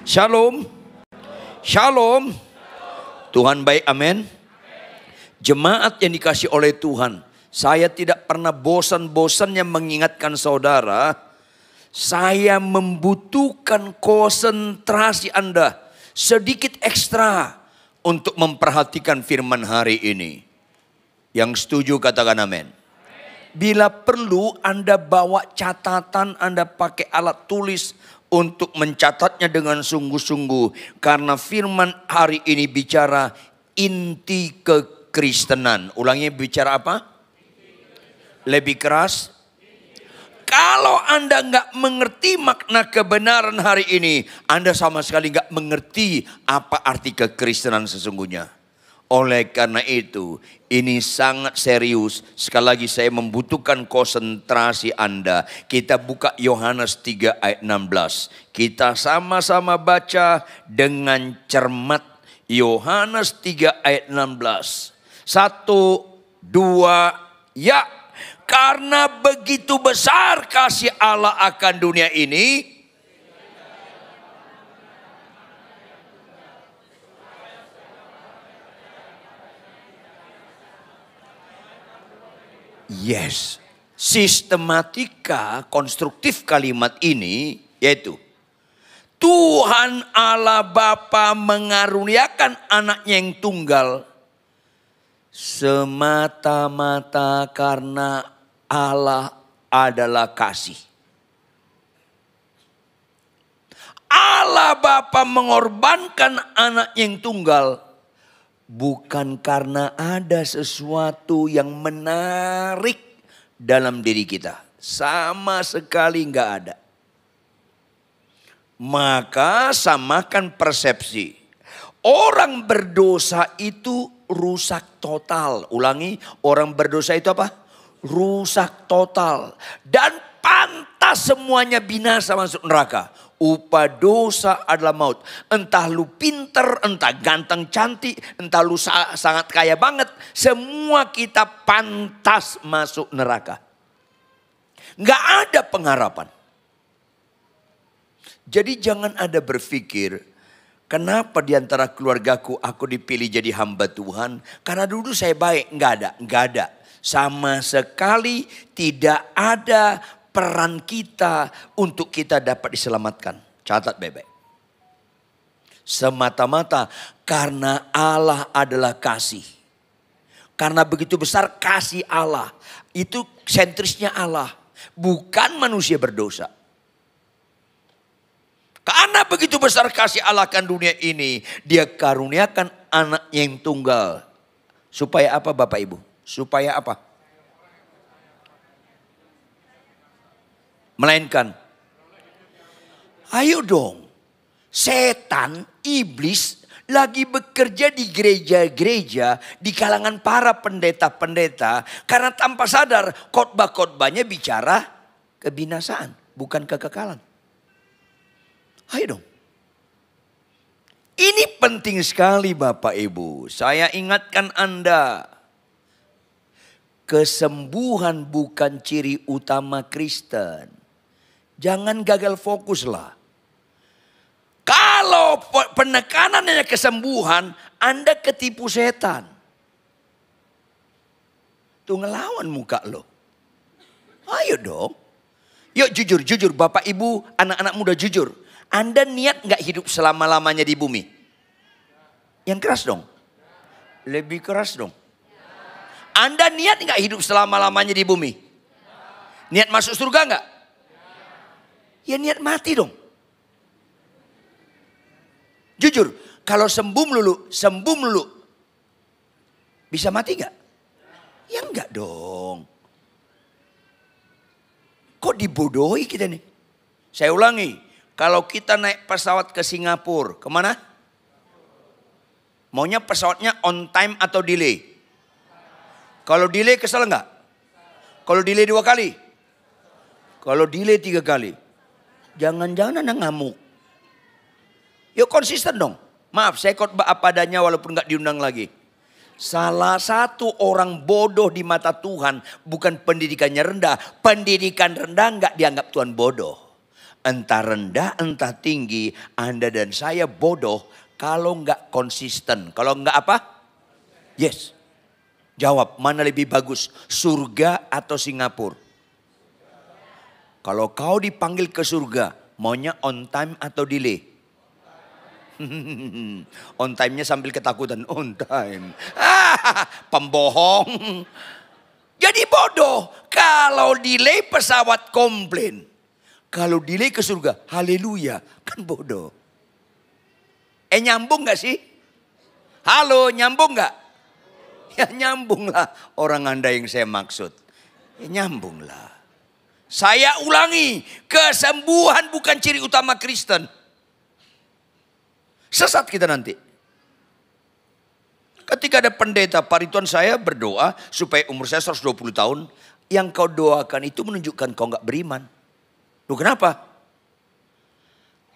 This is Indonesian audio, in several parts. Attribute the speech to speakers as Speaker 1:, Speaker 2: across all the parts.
Speaker 1: Shalom. Shalom. Tuhan baik, amin. Jemaat yang dikasih oleh Tuhan, saya tidak pernah bosan-bosannya mengingatkan saudara, saya membutuhkan konsentrasi Anda sedikit ekstra untuk memperhatikan firman hari ini. Yang setuju katakan amin. Bila perlu Anda bawa catatan, Anda pakai alat tulis untuk mencatatnya dengan sungguh-sungguh. Karena firman hari ini bicara inti kekristenan. Ulangi, bicara apa? Lebih keras. Kalau Anda nggak mengerti makna kebenaran hari ini, Anda sama sekali nggak mengerti apa arti kekristenan sesungguhnya. Oleh karena itu, ini sangat serius. Sekali lagi saya membutuhkan konsentrasi Anda. Kita buka Yohanes 3 ayat 16. Kita sama-sama baca dengan cermat. Yohanes 3 ayat 16. 1, 2, ya. Karena begitu besar kasih Allah akan dunia ini, yes, sistematika konstruktif kalimat ini yaitu Tuhan Allah Bapa mengaruniakan anaknya yang tunggal semata-mata karena Allah adalah kasih. Allah Bapa mengorbankan anaknya yang tunggal bukan karena ada sesuatu yang menarik dalam diri kita. Sama sekali nggak ada. Maka samakan persepsi. Orang berdosa itu rusak total. Ulangi, orang berdosa itu apa? Rusak total. Dan pantas semuanya binasa masuk neraka. Upah dosa adalah maut. Entah lu pinter, entah ganteng cantik, entah lu sangat kaya banget. Semua kita pantas masuk neraka. Nggak ada pengharapan. Jadi jangan ada berpikir, kenapa di antara keluargaku aku dipilih jadi hamba Tuhan? Karena dulu saya baik. Nggak ada. Sama sekali tidak ada peran kita untuk kita dapat diselamatkan. Catat baik-baik. Semata-mata karena Allah adalah kasih. Karena begitu besar kasih Allah. Itu sentrisnya Allah. Bukan manusia berdosa. Karena begitu besar kasih Allah akan dunia ini. Dia karuniakan anak yang tunggal. Supaya apa Bapak Ibu? Supaya apa? Melainkan. Ayo dong. Setan, iblis lagi bekerja di gereja-gereja. Di kalangan para pendeta-pendeta. Karena tanpa sadar khotbah-khotbahnya bicara kebinasaan. Bukan kekekalan. Ayo dong. Ini penting sekali Bapak Ibu. Saya ingatkan Anda. Kesembuhan bukan ciri utama Kristen. Jangan gagal fokus lah. Kalau penekanannya kesembuhan, Anda ketipu setan. Tuh ngelawan muka lo. Ayo dong. Yuk jujur Bapak Ibu, anak-anak muda jujur. Anda niat gak hidup selama-lamanya di bumi? Yang keras dong. Lebih keras dong. Anda niat gak hidup selama-lamanya di bumi? Niat masuk surga gak? Ya niat mati dong. Jujur, kalau sembuh melulu. Bisa mati gak? Ya enggak dong. Kok dibodohi kita nih? Saya ulangi. Kalau kita naik pesawat ke Singapura, kemana? Maunya pesawatnya on time atau delay? Kalau delay kesel nggak? Kalau delay 2 kali? Kalau delay 3 kali? Jangan-jangan Anda ngamuk. Yuk konsisten dong. Maaf saya khotbah apa adanya walaupun nggak diundang lagi. Salah satu orang bodoh di mata Tuhan bukan pendidikannya rendah. Pendidikan rendah nggak dianggap Tuhan bodoh. entah rendah, entah tinggi, Anda dan saya bodoh kalau nggak konsisten. Kalau nggak apa? Yes. Jawab, mana lebih bagus, surga atau Singapura? Kalau kau dipanggil ke surga, maunya on time atau delay? On time-nya sambil ketakutan, on time. Pembohong. Jadi bodoh. Kalau delay pesawat komplain. Kalau delay ke surga, haleluya. Kan bodoh. Nyambung gak sih? Halo, nyambung gak? Ya nyambunglah orang Anda yang saya maksud. Ya nyambunglah. Saya ulangi, kesembuhan bukan ciri utama Kristen. Sesat kita nanti. Ketika ada pendeta, Pak Ridwan, saya berdoa supaya umur saya 120 tahun. Yang kau doakan itu menunjukkan kau gak beriman. Loh kenapa?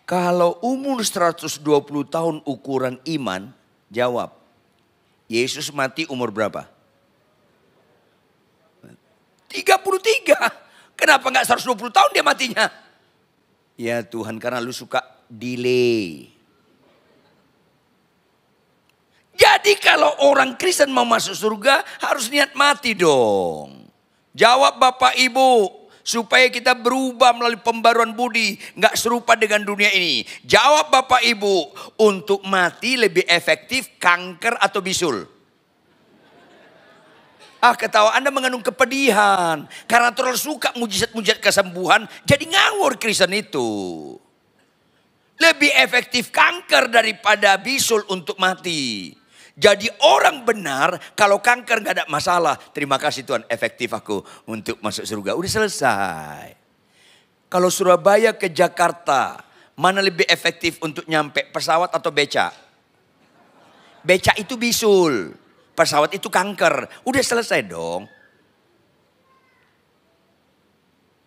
Speaker 1: Kalau umur 120 tahun ukuran iman, jawab. Yesus mati umur berapa? 33. Kenapa gak 120 tahun dia matinya? Ya Tuhan, karena lu suka delay. Jadi kalau orang Kristen mau masuk surga harus niat mati dong. Jawab Bapak Ibu. Supaya kita berubah melalui pembaruan budi. Nggak serupa dengan dunia ini. Jawab Bapak Ibu. Untuk mati lebih efektif kanker atau bisul? Ketawa Anda mengandung kepedihan. Karena terlalu suka mujizat-mujizat kesembuhan. Jadi ngawur Kristen itu. Lebih efektif kanker daripada bisul untuk mati. Jadi orang benar kalau kanker gak ada masalah. Terima kasih Tuhan, efektif aku untuk masuk surga. Udah selesai. Kalau Surabaya ke Jakarta, mana lebih efektif untuk nyampe, pesawat atau beca? Beca itu bisul, pesawat itu kanker. Udah selesai dong.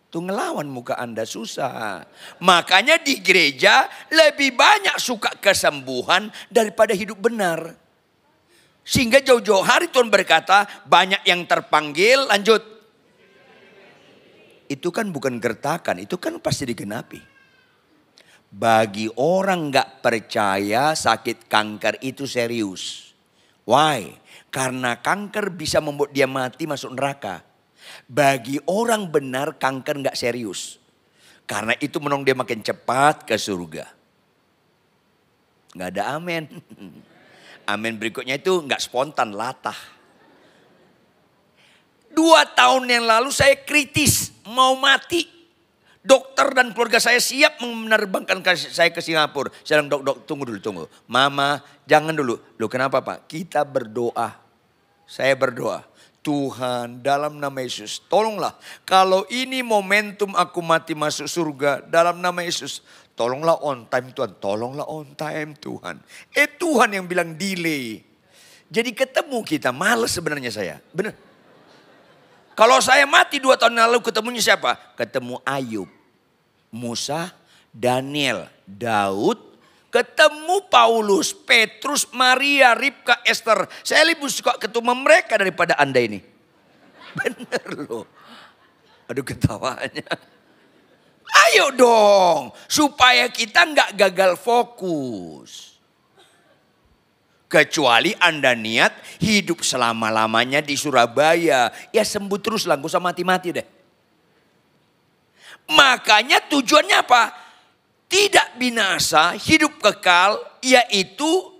Speaker 1: Tuh ngelawan muka Anda susah. Makanya di gereja lebih banyak suka kesembuhan daripada hidup benar. Sehingga jauh-jauh hari Tuhan berkata banyak yang terpanggil, lanjut. Itu kan bukan gertakan, itu kan pasti digenapi. Bagi orang gak percaya sakit kanker itu serius. Why? Karena kanker bisa membuat dia mati masuk neraka. Bagi orang benar kanker gak serius. Karena itu menolong dia makin cepat ke surga. Gak ada amin. Amin berikutnya itu nggak spontan, latah. 2 tahun yang lalu saya kritis, mau mati. Dokter dan keluarga saya siap menerbangkan saya ke Singapura. Saya bilang, dok, tunggu dulu, tunggu. Mama, jangan dulu. Loh kenapa Pak? Kita berdoa. Saya berdoa. Tuhan dalam nama Yesus, tolonglah. Kalau ini momentum aku mati masuk surga dalam nama Yesus. Tolonglah on time Tuhan, tolonglah on time Tuhan. Tuhan yang bilang delay. Jadi ketemu kita, males sebenarnya saya. Benar. Kalau saya mati 2 tahun lalu ketemunya siapa? Ketemu Ayub, Musa, Daniel, Daud. Ketemu Paulus, Petrus, Maria, Ribka, Esther. Saya lebih suka ketemu mereka daripada Anda ini. Bener loh. Aduh ketawanya. Ayo dong, supaya kita nggak gagal fokus. Kecuali Anda niat hidup selama-lamanya di Surabaya. Ya sembuh terus lah, gak usah mati-mati deh. Makanya tujuannya apa? Tidak binasa, hidup kekal, yaitu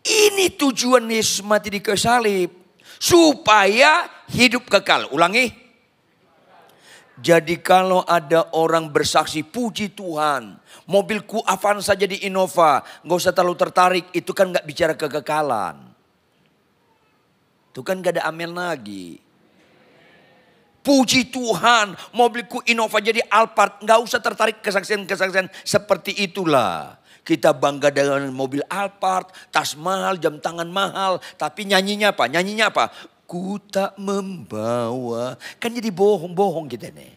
Speaker 1: ini tujuan Yesus mati di kayu salib. Supaya hidup kekal. Ulangi. Jadi kalau ada orang bersaksi, puji Tuhan, mobilku Avanza jadi Innova, gak usah terlalu tertarik, itu kan gak bicara kekekalan. Itu kan gak ada amin lagi. Puji Tuhan, mobilku Innova jadi Alphard, gak usah tertarik kesaksian-kesaksian seperti itulah. Kita bangga dengan mobil Alphard, tas mahal, jam tangan mahal, tapi nyanyinya apa? Nyanyinya apa? Ku tak membawa. Kan jadi bohong-bohong kita nih.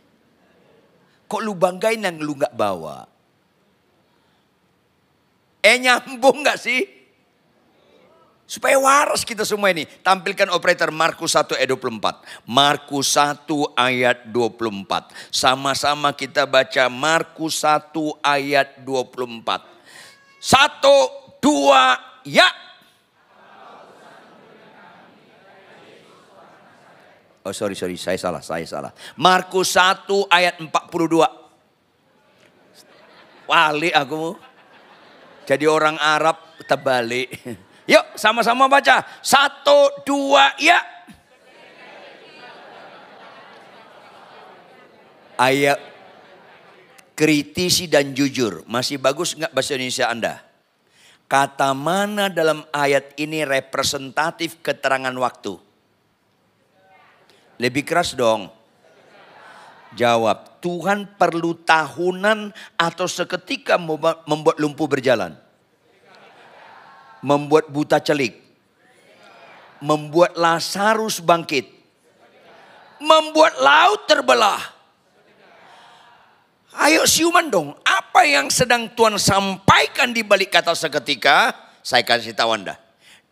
Speaker 1: Kok lu banggain yang lu gak bawa? Nyambung gak sih? Supaya waras kita semua ini. Tampilkan operator Markus 1 ayat 24. Markus 1 ayat 24. Sama-sama kita baca Markus 1 ayat 24. 1, 2, ya. Oh sorry, saya salah. Markus 1 ayat 42. Wali aku. Jadi orang Arab terbalik. Yuk sama-sama baca. 1, 2, ya. Ayat kritisi dan jujur. Masih bagus nggak bahasa Indonesia Anda? Kata mana dalam ayat ini representatif keterangan waktu? Lebih keras dong. Jawab, Tuhan perlu tahunan atau seketika membuat lumpuh berjalan? Membuat buta celik, membuat Lazarus bangkit, membuat laut terbelah. Ayo siuman dong, apa yang sedang Tuhan sampaikan di balik kata seketika? Saya kasih tahu Anda.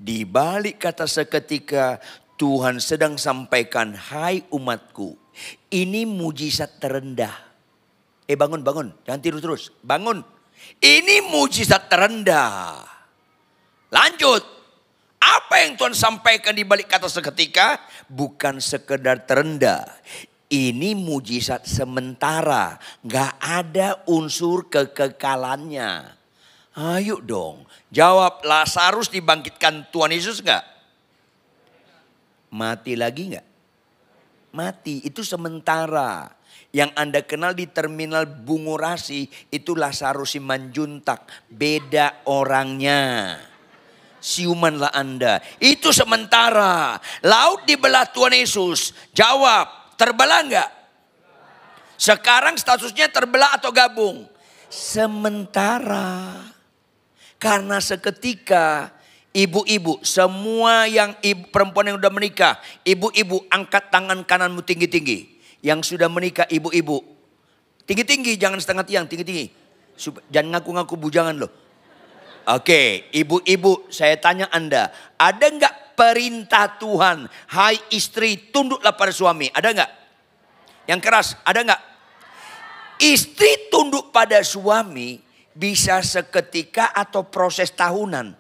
Speaker 1: Di balik kata seketika, Tuhan sedang sampaikan, hai umatku, ini mujizat terendah. Bangun, jangan tidur terus, bangun. Ini mujizat terendah. Lanjut, apa yang Tuhan sampaikan di balik kata seketika? Bukan sekedar terendah. Ini mujizat sementara. Gak ada unsur kekekalannya. Ayo dong, jawab, Lazarus dibangkitkan Tuhan Yesus gak? Mati lagi gak? Mati, itu sementara. Yang Anda kenal di terminal Bungurasi itu Lazarus Simanjuntak. Beda orangnya. Siumanlah Anda. Itu sementara. Laut dibelah Tuhan Yesus. Jawab, terbelah enggak? Sekarang statusnya terbelah atau gabung? Sementara. Karena seketika ibu-ibu, semua yang perempuan yang sudah menikah, ibu-ibu angkat tangan kananmu tinggi-tinggi. Yang sudah menikah ibu-ibu, tinggi-tinggi, jangan setengah tiang, tinggi-tinggi. Jangan ngaku-ngaku bujangan loh. Oke, ibu-ibu, saya tanya Anda, ada enggak perintah Tuhan, hai istri tunduklah pada suami, ada enggak? Yang keras, ada enggak? Istri tunduk pada suami bisa seketika atau proses tahunan.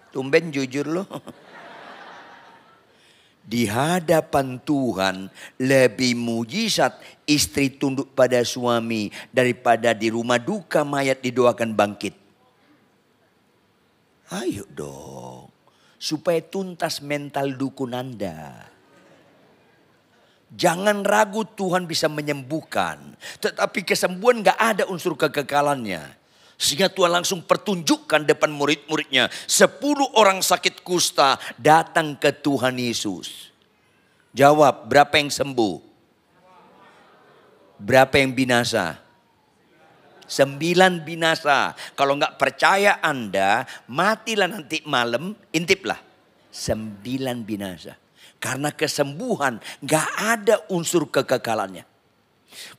Speaker 1: Tumben jujur loh. Di hadapan Tuhan lebih mujizat istri tunduk pada suami daripada di rumah duka mayat didoakan bangkit. Ayo dong, supaya tuntas mental dukun Anda. Jangan ragu Tuhan bisa menyembuhkan, tetapi kesembuhan gak ada unsur kekekalannya. Sehingga Tuhan langsung pertunjukkan depan murid-muridnya. 10 orang sakit kusta datang ke Tuhan Yesus. Jawab, berapa yang sembuh? Berapa yang binasa? 9 binasa. Kalau nggak percaya Anda, matilah nanti malam, intiplah. 9 binasa. Karena kesembuhan nggak ada unsur kekekalannya.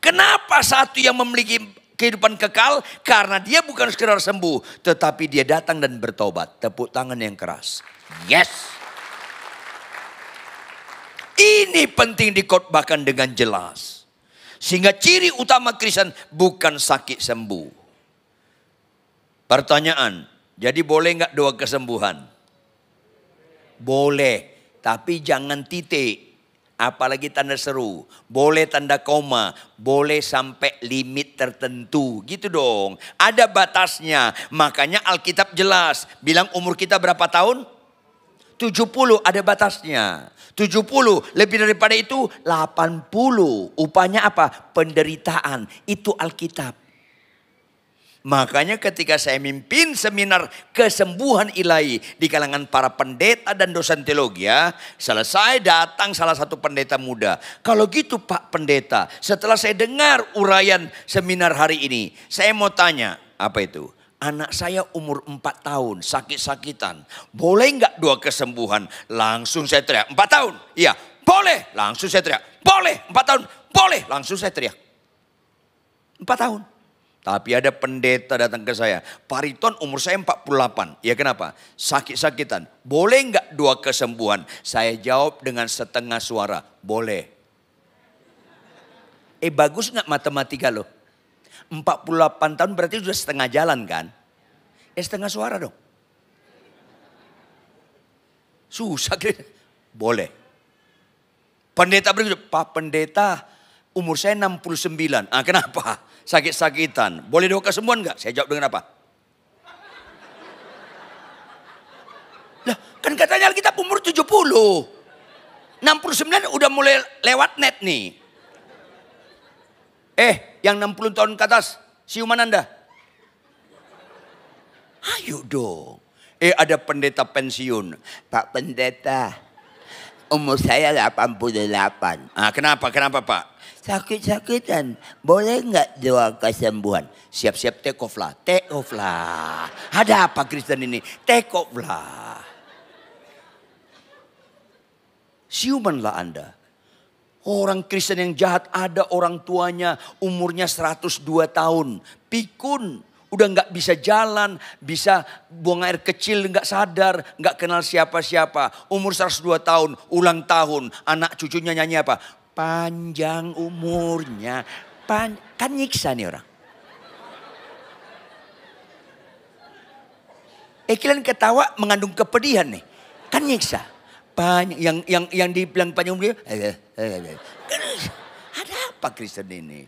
Speaker 1: Kenapa satu yang memiliki kehidupan kekal? Karena dia bukan sekedar sembuh, tetapi dia datang dan bertobat. Tepuk tangan yang keras. Yes. Ini penting dikotbahkan dengan jelas. Sehingga ciri utama Kristen bukan sakit sembuh. Pertanyaan, jadi boleh nggak doa kesembuhan? Boleh, tapi jangan titik. Apalagi tanda seru, boleh tanda koma, boleh sampai limit tertentu, gitu dong. Ada batasnya, makanya Alkitab jelas. Bilang umur kita berapa tahun? 70, ada batasnya. 70, lebih daripada itu 80. Upahnya apa? Penderitaan, itu Alkitab. Makanya ketika saya mimpin seminar kesembuhan ilahi di kalangan para pendeta dan dosen teologi, ya, selesai datang salah satu pendeta muda. Kalau gitu Pak Pendeta, setelah saya dengar uraian seminar hari ini, saya mau tanya, apa itu? Anak saya umur 4 tahun sakit-sakitan, boleh nggak doa kesembuhan? Langsung saya teriak, 4 tahun? Iya, boleh. Langsung saya teriak, boleh. 4 tahun? Boleh. Langsung saya teriak. 4 tahun. Tapi ada pendeta datang ke saya, Pak Riton umur saya 48. Ya kenapa? Sakit-sakitan. Boleh nggak 2 kesembuhan? Saya jawab dengan setengah suara, boleh. Bagus nggak matematika lo? 48 tahun berarti sudah setengah jalan kan? Setengah suara dong. Susah gitu. Boleh. Pendeta berikutnya, Pak Pendeta umur saya 69. Kenapa? Sakit-sakitan. Boleh 2 kesembuhan enggak? Saya jawab dengan apa? Lah, kan katanya Alkitab umur 70. 69 udah mulai lewat net nih. Yang 60 tahun ke atas, siuman Anda? Ayo dong. Ada pendeta pensiun. Pak Pendeta, umur saya 88. Kenapa Pak? Sakit-sakitan, boleh nggak 2 kesembuhan? Siap-siap take off lah. Ada apa Kristen ini? Take off lah. Siumanlah Anda. Orang Kristen yang jahat ada orang tuanya umurnya 102 tahun. Pikun, udah nggak bisa jalan, bisa buang air kecil nggak sadar, nggak kenal siapa-siapa. Umur 102 tahun, ulang tahun, anak cucunya nyanyi apa? Panjang umurnya, kan nyiksa nih orang. Kalian ketawa mengandung kepedihan nih, kan nyiksa. Yang dibilang panjang umurnya, ada apa Kristen ini?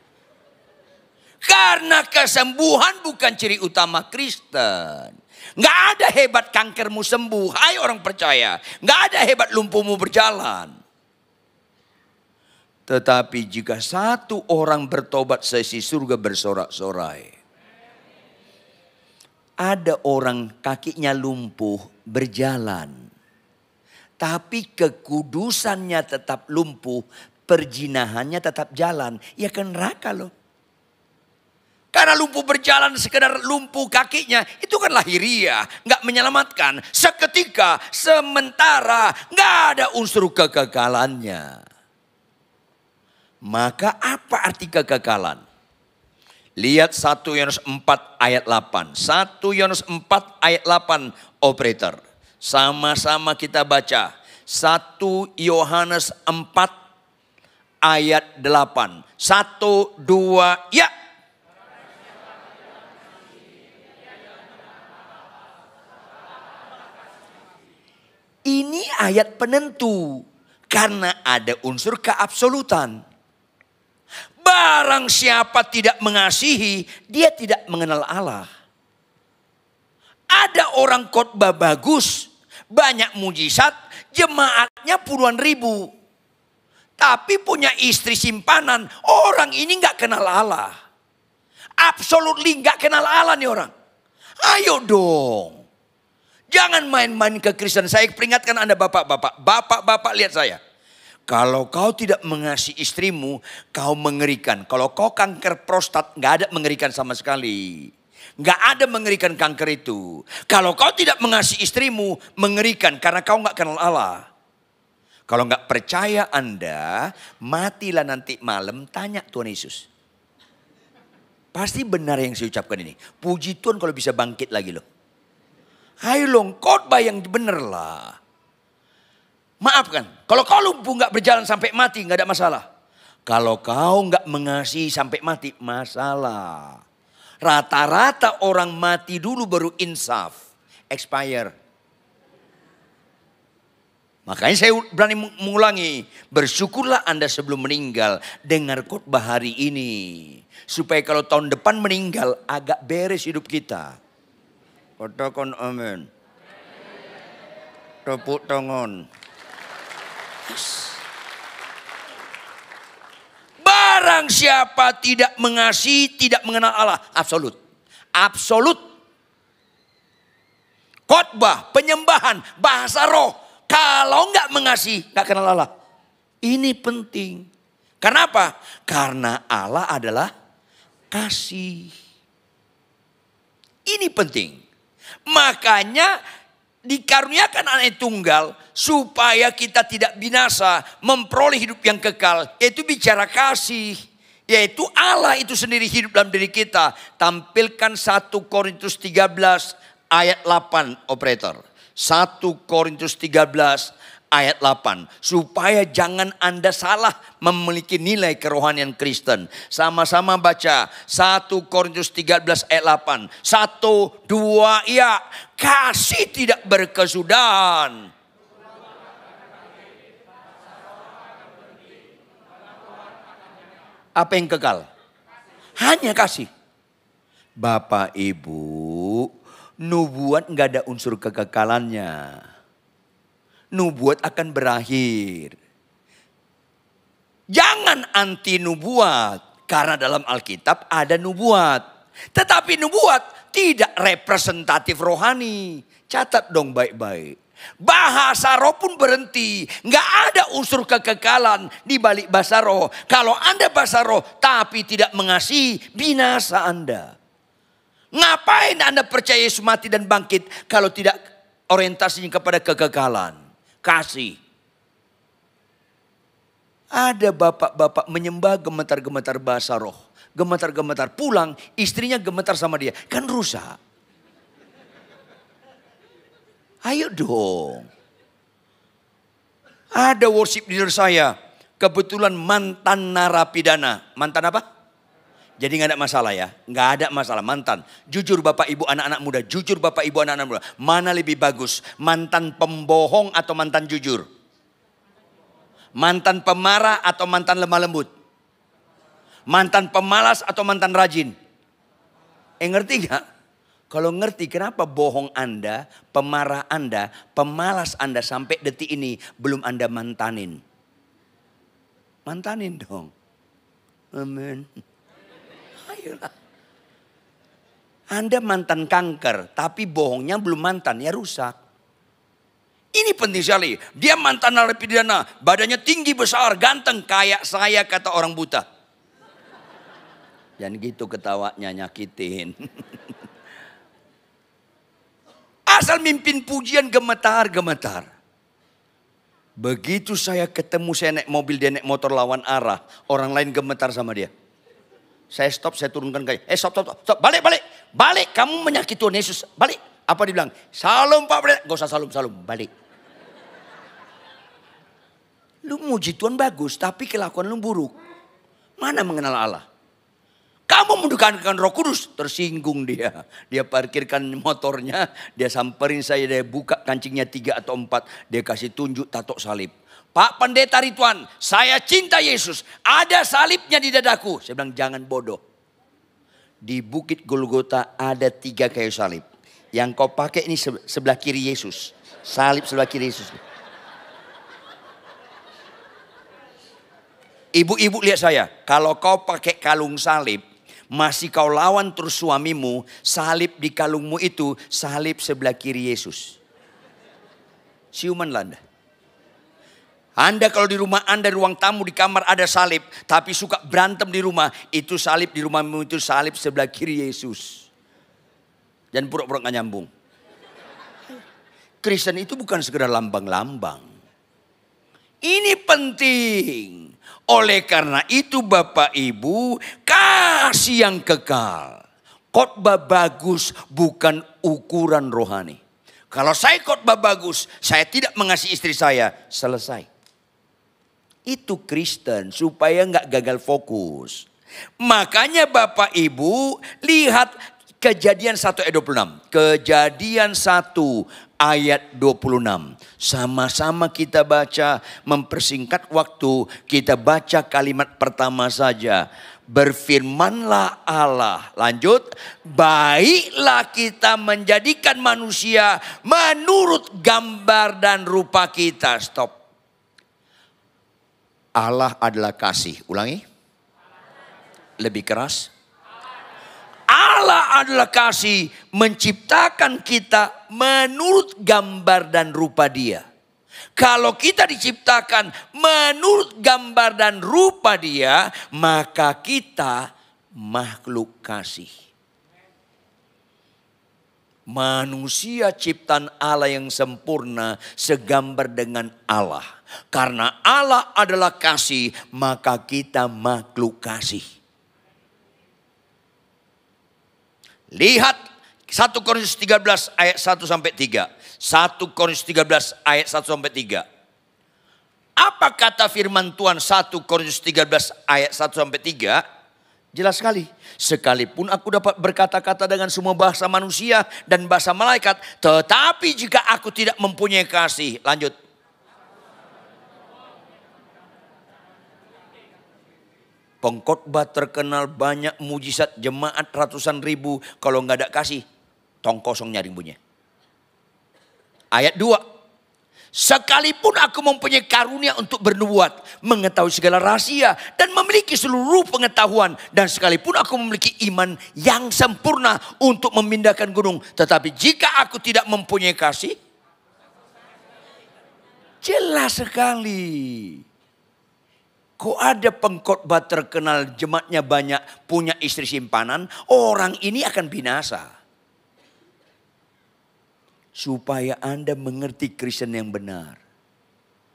Speaker 1: Karena kesembuhan bukan ciri utama Kristen. Nggak ada hebat kankermu sembuh, hai orang percaya. Nggak ada hebat lumpuhmu berjalan. Tetapi jika satu orang bertobat, seisi surga bersorak-sorai. Ada orang kakinya lumpuh berjalan. Tapi kekudusannya tetap lumpuh, perjinahannya tetap jalan. Ya ke neraka loh. Karena lumpuh berjalan, sekedar lumpuh kakinya, itu kan lahiriah, nggak menyelamatkan. Seketika, sementara, nggak ada unsur kekekalannya. Maka apa arti kekekalan? Lihat 1 Yohanes 4 ayat 8. 1 Yohanes 4 ayat 8 operator. Sama-sama kita baca. 1 Yohanes 4 ayat 8. 1, 2, ya. Ini ayat penentu. Karena ada unsur keabsolutan. Barang siapa tidak mengasihi, dia tidak mengenal Allah. Ada orang khotbah bagus, banyak mujizat, jemaatnya puluhan ribu. Tapi punya istri simpanan, orang ini gak kenal Allah. Absolutely gak kenal Allah nih orang. Ayo dong. Jangan main-main ke Kristen. Saya peringatkan Anda bapak-bapak. Bapak-bapak lihat saya. Kalau kau tidak mengasihi istrimu, kau mengerikan. Kalau kau kanker prostat, gak ada mengerikan sama sekali. Gak ada mengerikan kanker itu. Kalau kau tidak mengasihi istrimu, mengerikan karena kau gak kenal Allah. Kalau gak percaya Anda, matilah nanti malam, tanya Tuhan Yesus. Pasti benar yang saya ucapkan ini. Puji Tuhan kalau bisa bangkit lagi loh. Ayo loh, khotbah yang benar lah. Maafkan, kalau kau lumpuh gak berjalan sampai mati gak ada masalah. Kalau kau gak mengasihi sampai mati, masalah. Rata-rata orang mati dulu baru insaf, expire. Makanya saya berani mengulangi, bersyukurlah Anda sebelum meninggal dengar khotbah hari ini. Supaya kalau tahun depan meninggal agak beres hidup kita. Katakan amin. Tepuk tangan. Barang siapa tidak mengasihi, tidak mengenal Allah. Absolut. Absolut. Khotbah, penyembahan, bahasa roh. Kalau nggak mengasihi, nggak kenal Allah. Ini penting. Karena apa? Karena Allah adalah kasih. Ini penting. Makanya dikaruniakan anak tunggal supaya kita tidak binasa, memperoleh hidup yang kekal. Itu bicara kasih. Yaitu Allah itu sendiri hidup dalam diri kita. Tampilkan 1 Korintus 13 ayat 8 operator. 1 Korintus 13 ayat 8. Supaya jangan Anda salah memiliki nilai kerohanian Kristen. Sama-sama baca 1 Korintus 13 ayat 8. 1, 2, ya. Kasih tidak berkesudahan. Apa yang kekal? Hanya kasih. Bapak Ibu, nubuat nggak ada unsur kekekalannya. Nubuat akan berakhir. Jangan anti nubuat. Karena dalam Alkitab ada nubuat. Tetapi nubuat tidak representatif rohani. Catat dong baik-baik. Bahasa roh pun berhenti. Nggak ada unsur kekekalan di balik bahasa roh. Kalau Anda bahasa roh tapi tidak mengasihi, binasa Anda. Ngapain Anda percaya Yesus mati dan bangkit kalau tidak orientasinya kepada kekekalan? Kasih. Ada bapak-bapak menyembah gemetar-gemetar bahasa roh. Gemetar-gemetar, pulang istrinya gemetar sama dia. Kan rusak. Ayo dong. Ada worship leader saya. Kebetulan mantan narapidana. Mantan apa? Jadi gak ada masalah ya. Gak ada masalah, mantan. Jujur Bapak Ibu anak-anak muda. Jujur Bapak Ibu anak-anak muda. Mana lebih bagus? Mantan pembohong atau mantan jujur? Mantan pemarah atau mantan lemah lembut? Mantan pemalas atau mantan rajin? Ngerti gak? Kalau ngerti kenapa bohong Anda, pemarah Anda, pemalas Anda sampai detik ini belum Anda mantanin. Mantanin dong. Amin. Ayolah. Anda mantan kanker tapi bohongnya belum mantan, ya rusak. Ini penting sekali. Dia mantan narapidana, badannya tinggi besar, ganteng kayak saya kata orang buta. Jangan gitu ketawanya nyakitin. Asal mimpin pujian gemetar-gemetar. Begitu saya ketemu, saya naik mobil, dia naik motor lawan arah. Orang lain gemetar sama dia. Saya stop, saya turunkan kayak, stop, balik, kamu menyakiti Tuhan Yesus, balik. Apa dibilang? Salam Pak Pendeta, gak usah salam, balik. Lu muji Tuhan bagus, tapi kelakuan lu buruk. Mana mengenal Allah? Kamu mendukakan Roh Kudus, tersinggung dia. Dia parkirkan motornya, dia samperin saya, dia buka kancingnya 3 atau 4. Dia kasih tunjuk tato salib. Pak Pendeta Ridwan, saya cinta Yesus. Ada salibnya di dadaku. Saya bilang jangan bodoh. Di Bukit Golgota ada 3 kayu salib. Yang kau pakai ini sebelah kiri Yesus. Salib sebelah kiri Yesus. Ibu-ibu lihat saya. Kalau kau pakai kalung salib, masih kau lawan terus suamimu, salib di kalungmu itu salib sebelah kiri Yesus. Siumanlah Anda. Anda kalau di rumah Anda, ruang tamu, di kamar ada salib, tapi suka berantem di rumah, itu salib di rumahmu itu salib sebelah kiri Yesus. Jangan pura-pura gak nyambung. Kristen itu bukan sekedar lambang-lambang. Ini penting. Oleh karena itu Bapak Ibu, kasih yang kekal. Khotbah bagus bukan ukuran rohani. Kalau saya khotbah bagus, saya tidak mengasihi istri saya, selesai. Itu Kristen supaya nggak gagal fokus. Makanya Bapak Ibu lihat Kejadian 1 ayat 26. Kejadian 1 ayat 26. Sama-sama kita baca, mempersingkat waktu, kita baca kalimat pertama saja. Berfirmanlah Allah, lanjut, baiklah kita menjadikan manusia menurut gambar dan rupa kita. Stop. Allah adalah kasih. Ulangi. Lebih keras. Allah adalah kasih, menciptakan kita menurut gambar dan rupa Dia. Kalau kita diciptakan menurut gambar dan rupa Dia, maka kita makhluk kasih. Manusia ciptaan Allah yang sempurna, segambar dengan Allah. Karena Allah adalah kasih, maka kita makhluk kasih. Lihat 1 Korintus 13 ayat 1 sampai 3. 1 Korintus 13 ayat 1 sampai 3. Apa kata firman Tuhan 1 Korintus 13 ayat 1 sampai 3? Jelas sekali. Sekalipun aku dapat berkata-kata dengan semua bahasa manusia dan bahasa malaikat, tetapi jika aku tidak mempunyai kasih. Lanjut. Pengkhotbah terkenal, banyak mujizat, jemaat ratusan ribu. Kalau nggak ada kasih, tong kosong nyaring bunyi. Ayat 2. Sekalipun aku mempunyai karunia untuk bernubuat, mengetahui segala rahasia, dan memiliki seluruh pengetahuan. Dan sekalipun aku memiliki iman yang sempurna untuk memindahkan gunung. Tetapi jika aku tidak mempunyai kasih, jelas sekali. Kok ada pengkhotbah terkenal, jemaatnya banyak, punya istri simpanan, orang ini akan binasa. Supaya Anda mengerti Kristen yang benar.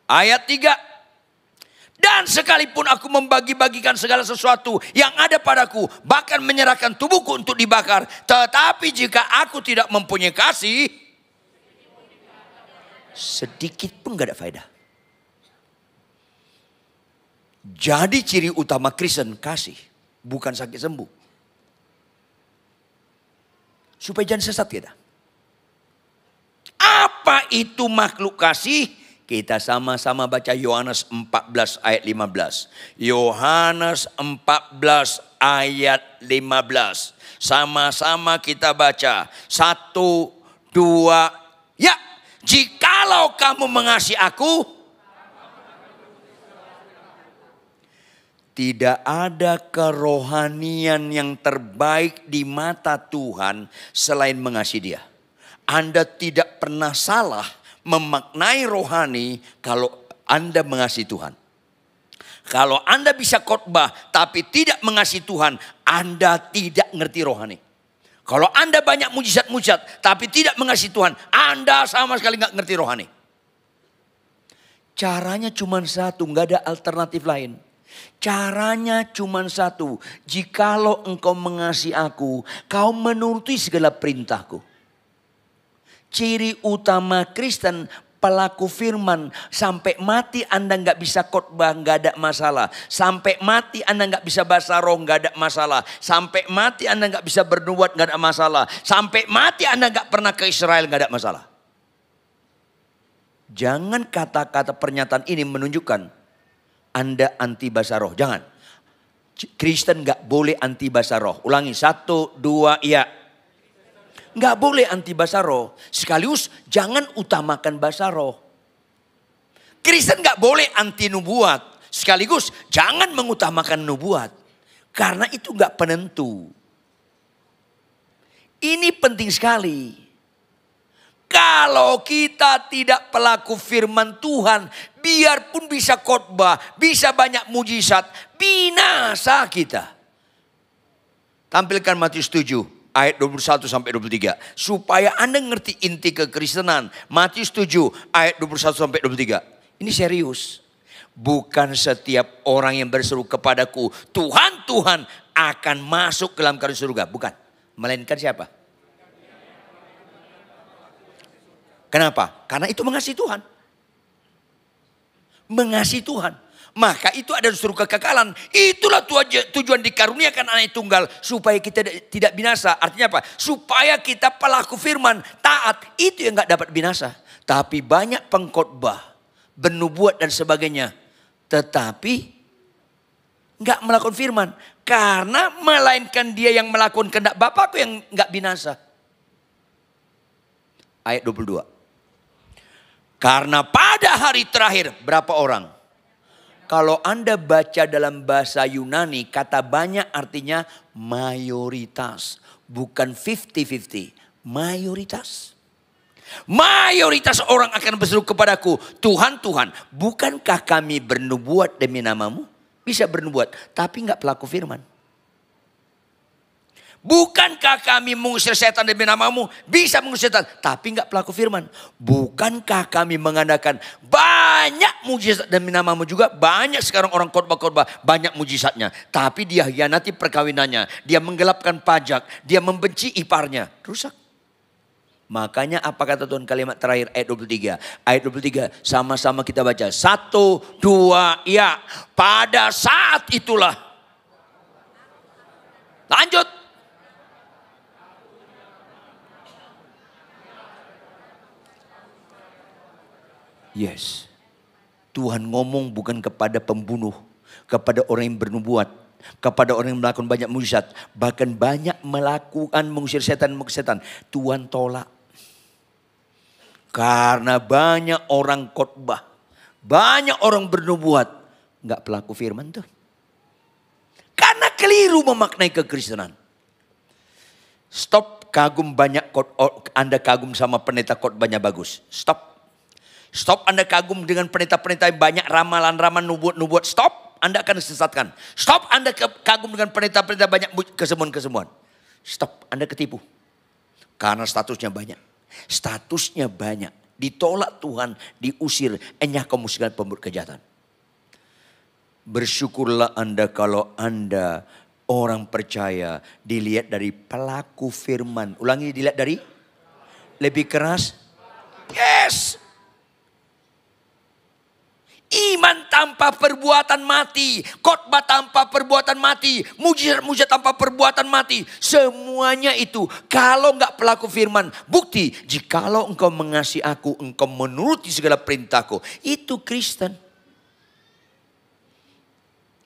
Speaker 1: Ayat 3. Dan sekalipun aku membagi-bagikan segala sesuatu yang ada padaku, bahkan menyerahkan tubuhku untuk dibakar, tetapi jika aku tidak mempunyai kasih, sedikit pun gak ada faedah. Jadi ciri utama Kristen kasih, bukan sakit sembuh. Supaya jangan sesat kita. Apa itu makhluk kasih? Kita sama-sama baca Yohanes 14 ayat 15. Yohanes 14 ayat 15. Sama-sama kita baca. 1, 2, ya. Jikalau kamu mengasihi aku, tidak ada kerohanian yang terbaik di mata Tuhan selain mengasihi Dia. Anda tidak pernah salah memaknai rohani kalau Anda mengasihi Tuhan. Kalau Anda bisa khotbah tapi tidak mengasihi Tuhan, Anda tidak ngerti rohani. Kalau Anda banyak mujizat-mujizat tapi tidak mengasihi Tuhan, Anda sama sekali nggak ngerti rohani. Caranya cuma satu, nggak ada alternatif lain. Caranya cuma satu. Jikalau engkau mengasihi aku, kau menuruti segala perintahku. Ciri utama Kristen, pelaku firman. Sampai mati Anda nggak bisa khotbah, nggak ada masalah. Sampai mati Anda nggak bisa bahasa roh, nggak ada masalah. Sampai mati Anda nggak bisa bernubuat, nggak ada masalah. Sampai mati Anda nggak pernah ke Israel, nggak ada masalah. Jangan kata-kata pernyataan ini menunjukkan Anda anti bahasa roh. Jangan. Kristen gak boleh anti bahasa roh. Ulangi. 1, 2, ya. Gak boleh anti bahasa roh. Sekaligus jangan utamakan bahasa roh. Kristen gak boleh anti nubuat. Sekaligus jangan mengutamakan nubuat. Karena itu gak penentu. Ini penting sekali. Kalau kita tidak pelaku firman Tuhan, biarpun bisa khotbah, bisa banyak mujizat, binasa kita. Tampilkan Matius 7 ayat 21 sampai 23 supaya Anda ngerti inti kekristenan. Matius 7 ayat 21 sampai 23. Ini serius. Bukan setiap orang yang berseru kepadaku, Tuhan, Tuhan, akan masuk ke dalam kerajaan surga. Bukan. Melainkan siapa? Kenapa? Karena itu mengasihi Tuhan. Mengasihi Tuhan. Maka itu ada suruh kekekalan. Itulah tujuan dikaruniakan anak tunggal. Supaya kita tidak binasa. Artinya apa? Supaya kita pelaku firman. Taat. Itu yang gak dapat binasa. Tapi banyak pengkhotbah. Bernubuat dan sebagainya. Tetapi gak melakukan firman. Karena melainkan dia yang melakukan kehendak Bapakku yang gak binasa. Ayat 22. Karena pada hari terakhir, berapa orang? Kalau Anda baca dalam bahasa Yunani, kata banyak artinya mayoritas. Bukan 50-50, mayoritas. Mayoritas orang akan berseru kepadaku, Tuhan, Tuhan, bukankah kami bernubuat demi namamu? Bisa bernubuat, tapi nggak pelaku firman. Bukankah kami mengusir setan demi namamu? Bisa mengusir setan, tapi enggak pelaku firman. Bukankah kami mengadakan banyak mujizat demi namamu juga? Banyak sekarang orang khotbah-khotbah, banyak mujizatnya. Tapi dia hianati perkawinannya. Dia menggelapkan pajak. Dia membenci iparnya. Rusak. Makanya apa kata Tuhan kalimat terakhir ayat 23. Ayat 23 sama-sama kita baca. 1, 2, ya. Pada saat itulah. Lanjut. Yes. Tuhan ngomong bukan kepada pembunuh, kepada orang yang bernubuat, kepada orang yang melakukan banyak mujizat, bahkan banyak melakukan mengusir setan. Tuhan tolak. Karena banyak orang khotbah, banyak orang bernubuat, enggak pelaku firman tuh. Karena keliru memaknai kekristenan. Stop kagum banyak, Anda kagum sama pendeta khotbahnya bagus. Stop. Stop Anda kagum dengan pendeta-pendeta yang banyak ramalan-ramalan nubuat. Stop, Anda akan disesatkan. Stop Anda kagum dengan pendeta-pendeta banyak kesembuhan-kesembuhan. Stop, Anda ketipu. Karena statusnya banyak. Statusnya banyak. Ditolak Tuhan, diusir. Enyah kamu segala pembuat kejahatan. Bersyukurlah Anda kalau Anda orang percaya dilihat dari pelaku firman. Ulangi, dilihat dari lebih keras. Yes. Iman tanpa perbuatan mati. Khotbah tanpa perbuatan mati. Mujizat-mujizat tanpa perbuatan mati. Semuanya itu kalau enggak pelaku firman. Bukti, jikalau engkau mengasihi aku, engkau menuruti segala perintahku. Itu Kristen.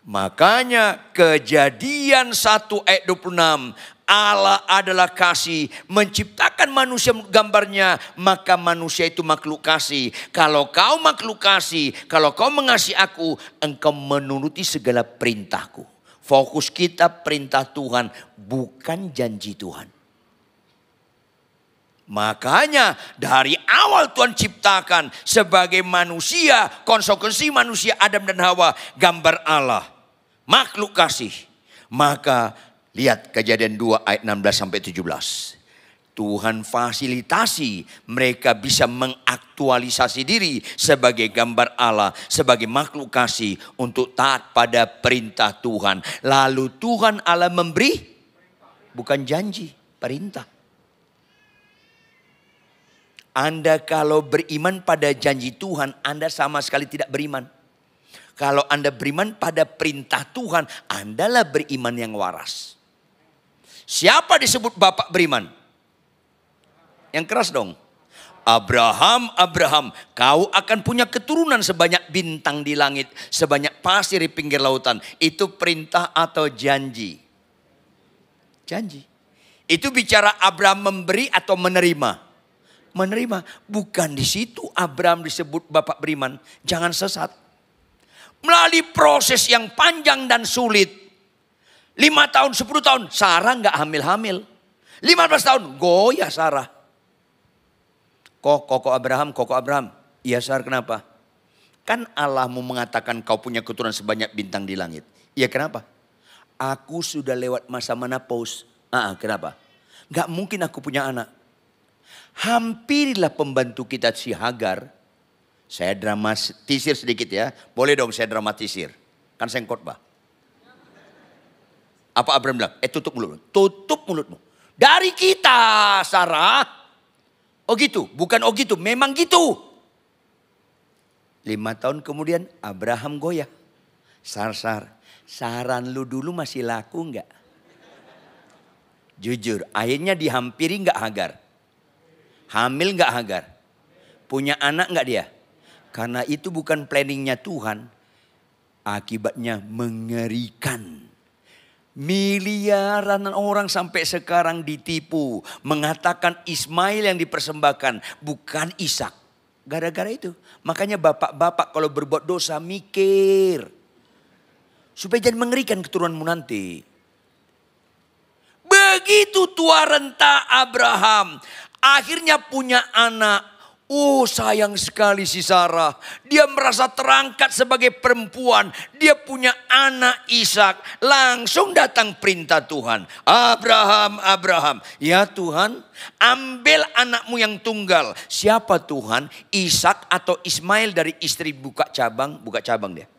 Speaker 1: Makanya Kejadian 1 ayat 26. Allah adalah kasih, menciptakan manusia gambarnya, maka manusia itu makhluk kasih. Kalau kau makhluk kasih, kalau kau mengasihi aku, engkau menuruti segala perintahku. Fokus kita perintah Tuhan, bukan janji Tuhan. Makanya dari awal Tuhan ciptakan sebagai manusia, konsekuensi manusia Adam dan Hawa, gambar Allah, makhluk kasih. Maka lihat Kejadian 2 ayat 16 sampai 17. Tuhan fasilitasi mereka bisa mengaktualisasi diri sebagai gambar Allah, sebagai makhluk kasih untuk taat pada perintah Tuhan. Lalu Tuhan Allah memberi, bukan janji, perintah. Anda kalau beriman pada janji Tuhan, Anda sama sekali tidak beriman. Kalau Anda beriman pada perintah Tuhan, Andalah beriman yang waras. Siapa disebut bapak beriman? Yang keras dong. Abraham, kau akan punya keturunan sebanyak bintang di langit, sebanyak pasir di pinggir lautan. Itu perintah atau janji? Janji. Itu bicara Abraham memberi atau menerima? Menerima. Bukan di situ Abraham disebut bapak beriman. Jangan sesat. Melalui proses yang panjang dan sulit. 5 tahun, 10 tahun, Sarah nggak hamil-hamil. 15 tahun, goyah Sarah. Koko Abraham. Iya Sarah, kenapa? Kan Allahmu mengatakan kau punya keturunan sebanyak bintang di langit. Iya kenapa? Aku sudah lewat masa menopause. Kenapa? Nggak mungkin aku punya anak. Hampirilah pembantu kita si Hagar. Saya dramatisir sedikit ya. Boleh dong saya dramatisir. Kan saya khotbah. Apa Abraham bilang? Tutup mulutmu. Tutup mulutmu. Dari kita Sarah. Oh gitu. Bukan oh gitu. Memang gitu. 5 tahun kemudian Abraham goyah. Saran lu dulu masih laku enggak? Jujur. Akhirnya dihampiri enggak Hagar? Hamil enggak Hagar? Punya anak enggak dia? Karena itu bukan planningnya Tuhan. Akibatnya mengerikan. Miliaran orang sampai sekarang ditipu. Mengatakan Ismail yang dipersembahkan, bukan Ishak. Gara-gara itu. Makanya bapak-bapak kalau berbuat dosa mikir. Supaya jangan mengerikan keturunanmu nanti. Begitu tua renta Abraham. Akhirnya punya anak. Oh sayang sekali si Sarah. Dia merasa terangkat sebagai perempuan. Dia punya anak Ishak. Langsung datang perintah Tuhan. Abraham, Abraham. Ya Tuhan, ambil anakmu yang tunggal. Siapa Tuhan? Ishak atau Ismail dari istri buka cabang dia.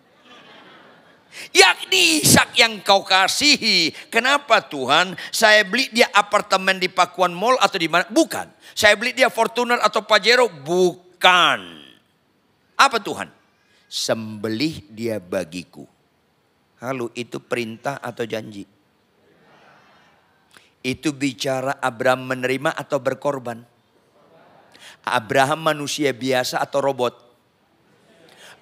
Speaker 1: Yakni Ishak yang kau kasihi. Kenapa Tuhan? Saya beli dia apartemen di Pakuan Mall atau di mana? Bukan. Saya beli dia Fortuner atau Pajero? Bukan. Apa Tuhan? Sembelih dia bagiku. Halo, itu perintah atau janji? Itu bicara Abraham menerima atau berkorban? Abraham manusia biasa atau robot?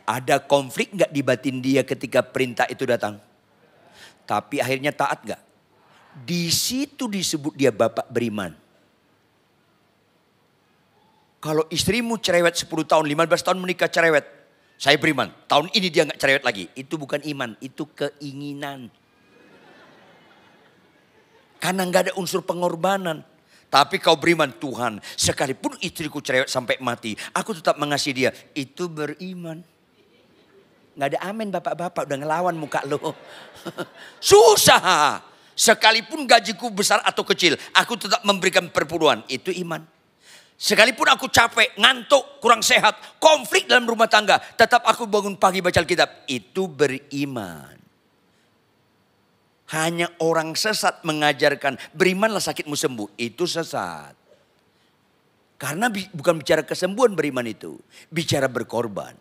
Speaker 1: Ada konflik gak di batin dia ketika perintah itu datang? Tapi akhirnya taat gak? Di situ disebut dia bapak beriman. Kalau istrimu cerewet 10 tahun, 15 tahun menikah cerewet. Saya beriman, tahun ini dia gak cerewet lagi. Itu bukan iman, itu keinginan. Karena gak ada unsur pengorbanan. Tapi kau beriman, Tuhan, sekalipun istriku cerewet sampai mati, aku tetap mengasihi dia. Itu beriman. Gak ada amin bapak-bapak, udah ngelawan muka lo. Susah. Sekalipun gajiku besar atau kecil, aku tetap memberikan perpuluhan. Itu iman. Sekalipun aku capek, ngantuk, kurang sehat, konflik dalam rumah tangga, tetap aku bangun pagi baca Alkitab. Itu beriman. Hanya orang sesat mengajarkan berimanlah sakitmu sembuh. Itu sesat. Karena bukan bicara kesembuhan beriman itu. Bicara berkorban.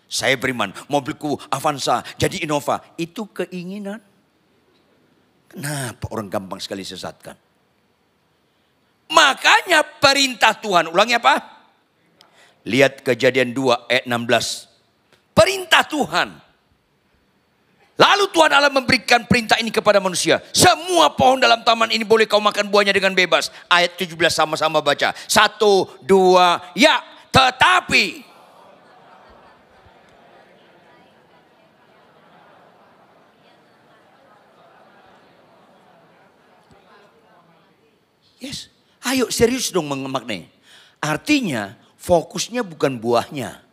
Speaker 1: Saya beriman, mobilku Avanza jadi Innova. Itu keinginan. Kenapa orang gampang sekali sesatkan? Makanya perintah Tuhan. Ulangi apa? Lihat Kejadian 2 ayat 16. Perintah Tuhan. Lalu Tuhan Allah memberikan perintah ini kepada manusia. Semua pohon dalam taman ini boleh kau makan buahnya dengan bebas. Ayat 17 sama-sama baca. 1, 2, ya. Tetapi. Yes. Ayo serius dong mengemaknai. Artinya fokusnya bukan buahnya.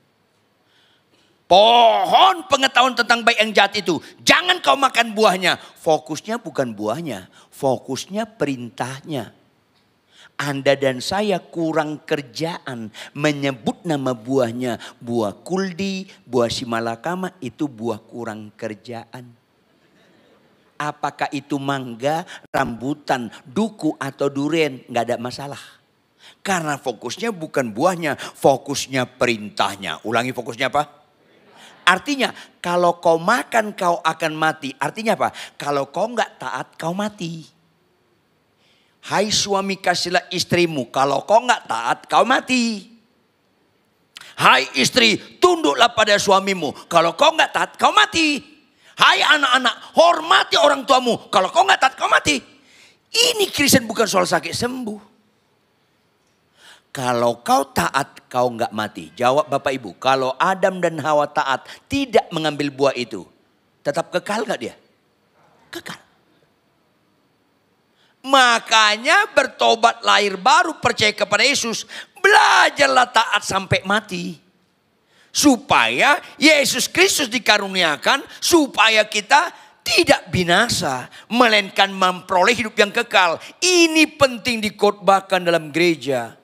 Speaker 1: Pohon pengetahuan tentang baik yang jahat itu. Jangan kau makan buahnya. Fokusnya bukan buahnya. Fokusnya perintahnya. Anda dan saya kurang kerjaan menyebut nama buahnya. Buah kuldi, buah simalakama itu buah kurang kerjaan. Apakah itu mangga, rambutan, duku atau durian, nggak ada masalah. Karena fokusnya bukan buahnya, fokusnya perintahnya. Ulangi fokusnya apa? Artinya kalau kau makan kau akan mati. Artinya apa? Kalau kau nggak taat kau mati. Hai suami kasihlah istrimu, kalau kau nggak taat kau mati. Hai istri tunduklah pada suamimu, kalau kau nggak taat kau mati. Hai anak-anak, hormati orang tuamu. Kalau kau nggak taat, kau mati. Ini Kristen bukan soal sakit sembuh. Kalau kau taat, kau nggak mati. Jawab Bapak Ibu, kalau Adam dan Hawa taat, tidak mengambil buah itu, tetap kekal nggak dia? Kekal. Makanya bertobat lahir baru percaya kepada Yesus. Belajarlah taat sampai mati. Supaya Yesus Kristus dikaruniakan, supaya kita tidak binasa, melainkan memperoleh hidup yang kekal. Ini penting dikhotbahkan dalam gereja.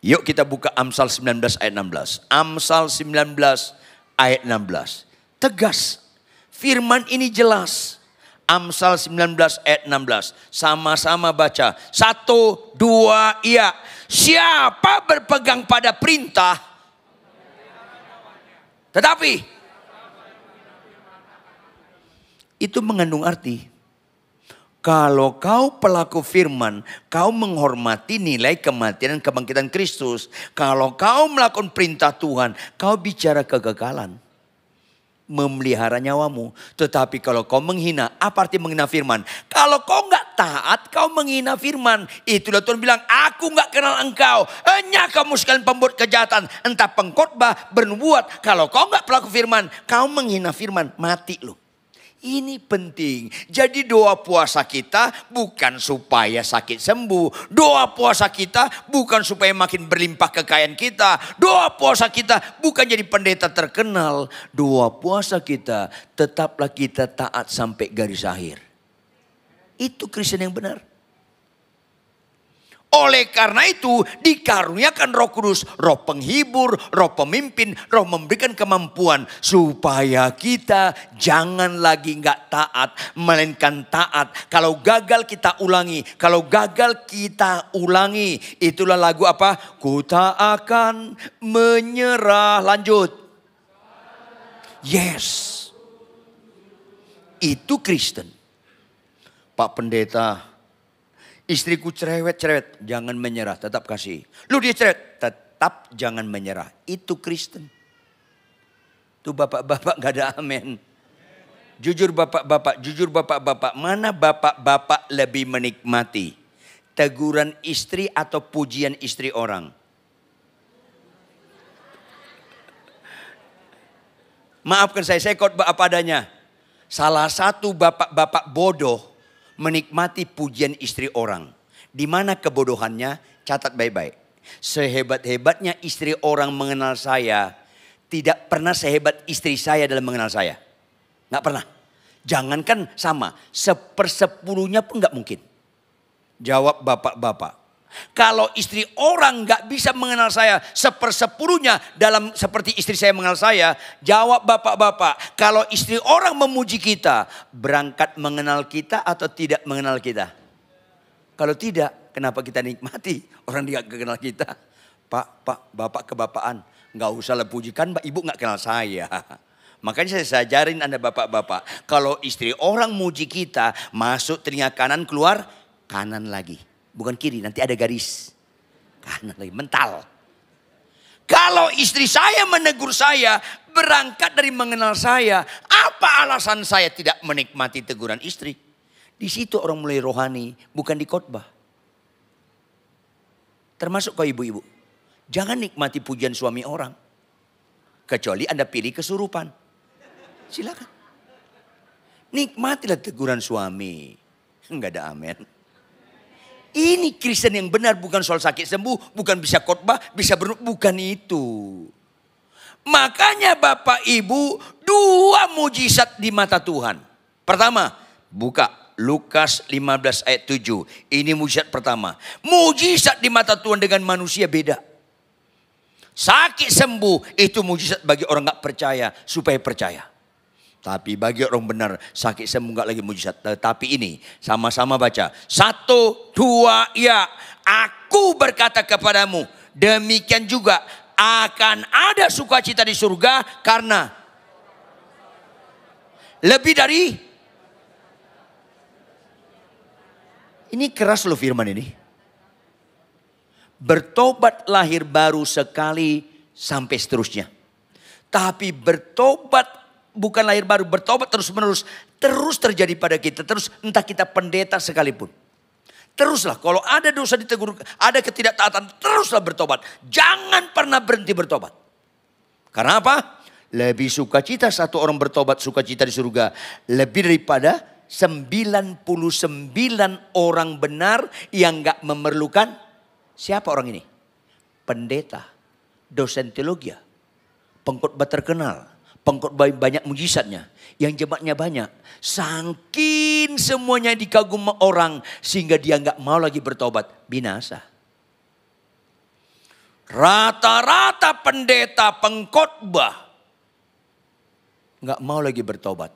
Speaker 1: Yuk kita buka Amsal 19 ayat 16. Amsal 19 ayat 16. Tegas, firman ini jelas. Amsal 19 ayat 16. Sama-sama baca. 1, 2, iya. Siapa berpegang pada perintah, tetapi itu mengandung arti. Kalau kau pelaku firman, kau menghormati nilai kematian dan kebangkitan Kristus. Kalau kau melakukan perintah Tuhan, kau bicara kegagalan. Memelihara nyawamu. Tetapi kalau kau menghina, apa arti menghina firman? Kalau kau nggak taat, kau menghina firman. Itulah Tuhan bilang, aku nggak kenal engkau. Hanya kamu sekalian pembuat kejahatan. Entah pengkhotbah, bernubuat. Kalau kau nggak pelaku firman, kau menghina firman, mati lu. Ini penting. Jadi doa puasa kita bukan supaya sakit sembuh. Doa puasa kita bukan supaya makin berlimpah kekayaan kita. Doa puasa kita bukan jadi pendeta terkenal. Doa puasa kita tetaplah kita taat sampai garis akhir. Itu Kristen yang benar. Oleh karena itu dikaruniakan Roh Kudus, roh penghibur, roh pemimpin, roh memberikan kemampuan supaya kita jangan lagi nggak taat, melainkan taat. Kalau gagal kita ulangi, kalau gagal kita ulangi. Itulah lagu apa? Ku tak akan menyerah. Lanjut. Yes. Itu Kristen. Pak Pendeta, istriku cerewet, jangan menyerah, tetap kasih. Lu dia cerewet, tetap jangan menyerah. Itu Kristen. Tuh bapak-bapak gak ada amin. Jujur bapak-bapak, mana bapak-bapak lebih menikmati? Teguran istri atau pujian istri orang? Maafkan saya khotbah apa adanya. Salah satu bapak-bapak bodoh menikmati pujian istri orang. Di mana kebodohannya? Catat baik-baik. Sehebat-hebatnya istri orang mengenal saya, tidak pernah sehebat istri saya dalam mengenal saya. Nggak pernah. Jangankan sama, 1/10 pun nggak mungkin. Jawab bapak-bapak. Kalau istri orang nggak bisa mengenal saya 1/10 dalam seperti istri saya mengenal saya. Jawab bapak-bapak. Kalau istri orang memuji kita, berangkat mengenal kita atau tidak mengenal kita? Kalau tidak, kenapa kita nikmati orang dia nggak kenal kita? Pak, bapak kebapaan. Nggak usah lah pujikan, mbak ibu nggak kenal saya. Makanya saya ajarin Anda bapak-bapak. Kalau istri orang muji kita, masuk telinga kanan, keluar kanan lagi. Bukan kiri, nanti ada garis. Kanan lagi, mental. Kalau istri saya menegur saya, berangkat dari mengenal saya. Apa alasan saya tidak menikmati teguran istri? Di situ orang mulai rohani, bukan di khotbah. Termasuk kau ibu-ibu. Jangan nikmati pujian suami orang. Kecuali Anda pilih kesurupan. Silakan. Nikmatilah teguran suami. Enggak ada amin. Ini Kristen yang benar, bukan soal sakit sembuh, bukan bisa khotbah, bisa bukan itu. Makanya Bapak Ibu, 2 mujizat di mata Tuhan. Pertama, buka Lukas 15 ayat 7. Ini mujizat pertama. Mujizat di mata Tuhan dengan manusia beda. Sakit sembuh itu mujizat bagi orang gak percaya supaya percaya. Tapi bagi orang benar sakit sembuh enggak lagi mujizat. Tetapi ini sama-sama baca. 1, 2, ya. Aku berkata kepadamu. Demikian juga akan ada sukacita di surga karena lebih dari. Ini keras loh firman ini. Bertobat lahir baru sekali sampai seterusnya. Tapi bertobat bukan lahir baru, bertobat terus menerus. Terus terjadi pada kita. Terus entah kita pendeta sekalipun. Teruslah kalau ada dosa ditegur, ada ketidaktaatan, teruslah bertobat. Jangan pernah berhenti bertobat. Karena apa? Lebih sukacita satu orang bertobat, sukacita di surga. Lebih daripada 99 orang benar yang gak memerlukan. Siapa orang ini? Pendeta, dosen teologi, pengkhotbah terkenal. Pengkhotbah banyak mujizatnya. Yang jemaatnya banyak. Saking semuanya dikagumi orang. Sehingga dia gak mau lagi bertobat. Binasa. Rata-rata pendeta pengkhotbah gak mau lagi bertobat.